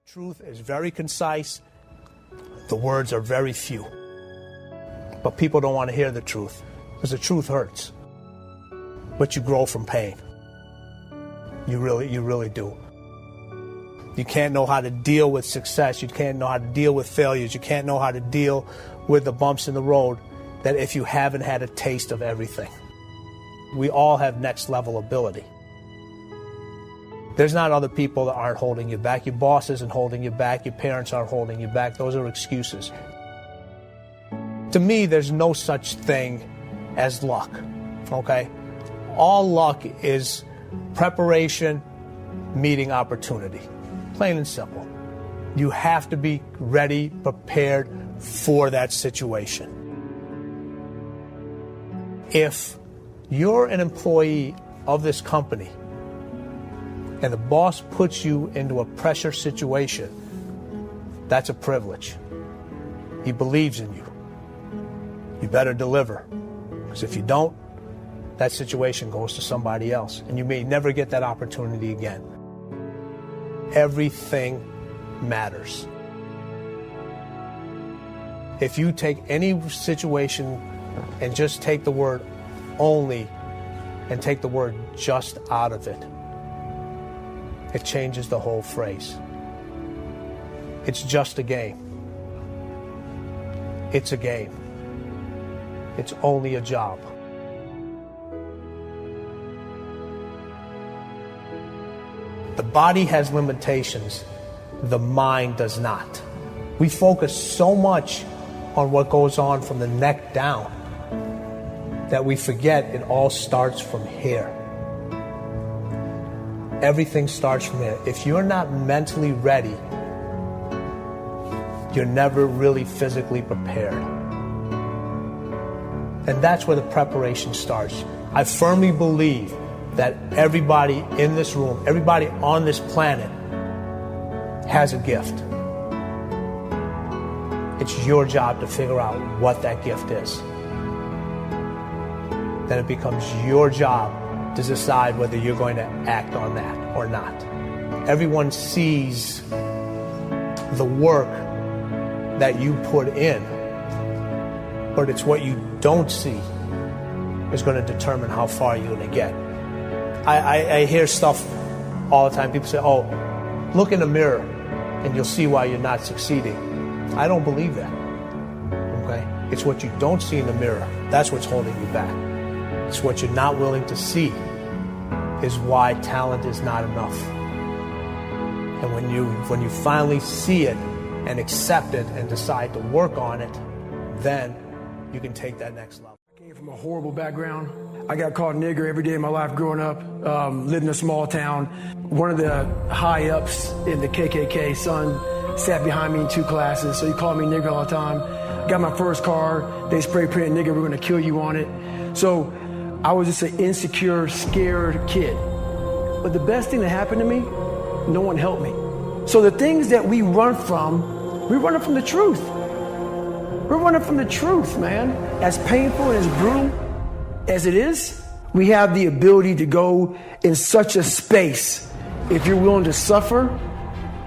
Truth is very concise. The words are very few. But people don't want to hear the truth because the truth hurts. But you grow from pain. You really do. You can't know how to deal with success. You can't know how to deal with failures. You can't know how to deal with the bumps in the road that if you haven't had a taste of everything. We all have next level ability. There's not other people that aren't holding you back. Your boss isn't holding you back. Your parents aren't holding you back. Those are excuses. To me, there's no such thing as luck, okay? All luck is preparation meeting opportunity, plain and simple. You have to be ready, prepared for that situation. If you're an employee of this company and the boss puts you into a pressure situation, that's a privilege. He believes in you. You better deliver. Because if you don't, that situation goes to somebody else. And you may never get that opportunity again. Everything matters. If you take any situation and just take the word only and take the word just out of it, it changes the whole phrase. It's just a game. It's a game. It's only a job. The body has limitations. The mind does not. We focus so much on what goes on from the neck down that we forget it all starts from here. Everything starts from here. If you're not mentally ready, you're never really physically prepared. And that's where the preparation starts. I firmly believe that everybody in this room, everybody on this planet has a gift. It's your job to figure out what that gift is. Then it becomes your job to decide whether you're going to act on that or not. Everyone sees the work that you put in, but it's what you don't see is going to determine how far you're going to get. I hear stuff all the time. People say, oh, look in the mirror and you'll see why you're not succeeding. I don't believe that. Okay? It's what you don't see in the mirror. That's what's holding you back. It's what you're not willing to see is why talent is not enough. And when you finally see it and accept it and decide to work on it, then you can take that next level. I came from a horrible background. I got called nigger every day of my life growing up, lived in a small town. One of the high-ups in the KKK, son, sat behind me in 2 classes, so he called me nigger all the time. Got my first car, they spray painted nigger, we're gonna kill you on it. So I was just an insecure, scared kid. But the best thing that happened to me, no one helped me. So the things that we run from the truth. We're running from the truth, man. As painful and as brutal as it is, we have the ability to go in such a space if you're willing to suffer,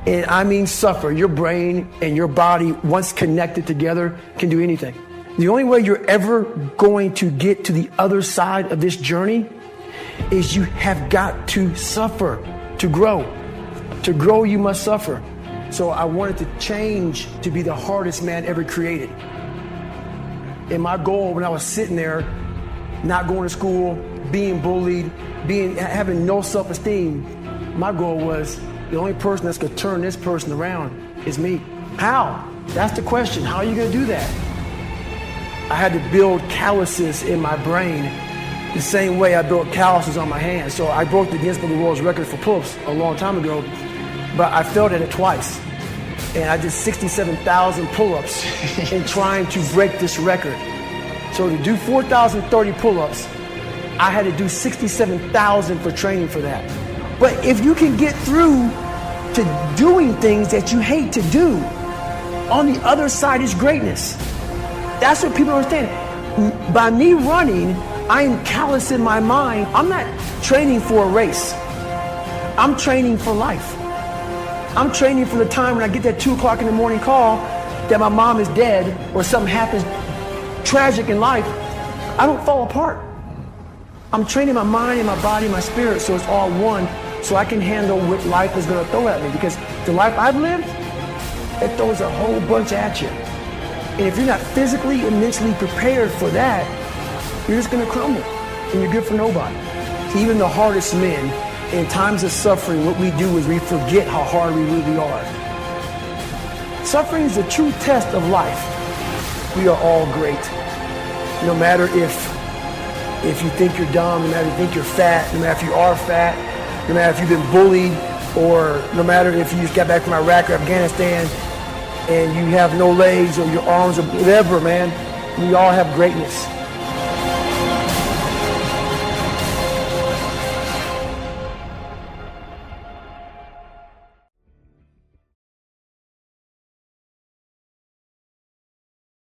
and I mean suffer. Your brain and your body, once connected together, can do anything. The only way you're ever going to get to the other side of this journey is you have got to suffer to grow. To grow, you must suffer. So I wanted to change to be the hardest man ever created. And my goal when I was sitting there, not going to school, being bullied, having no self-esteem, my goal was the only person that's going to turn this person around is me. How? That's the question. How are you going to do that? I had to build calluses in my brain the same way I built calluses on my hands. So I broke the Guinness Book of World Records for pull-ups a long time ago, but I failed at it twice. And I did 67,000 pull-ups in trying to break this record. So to do 4,030 pull-ups, I had to do 67,000 for training for that. But if you can get through to doing things that you hate to do, on the other side is greatness. That's what people don't understand. By me running, I am callous in my mind. I'm not training for a race. I'm training for life. I'm training for the time when I get that 2 o'clock in the morning call that my mom is dead or something happens tragic in life. I don't fall apart. I'm training my mind and my body and my spirit so it's all one, so I can handle what life is going to throw at me. Because the life I've lived, it throws a whole bunch at you. And if you're not physically and mentally prepared for that, you're just going to crumble, and you're good for nobody. So even the hardest men, in times of suffering, what we do is we forget how hard we really are. Suffering is the true test of life. We are all great. No matter if you think you're dumb, no matter if you think you're fat, no matter if you are fat, no matter if you've been bullied, or no matter if you just got back from Iraq or Afghanistan and you have no legs or your arms or whatever, man, we all have greatness.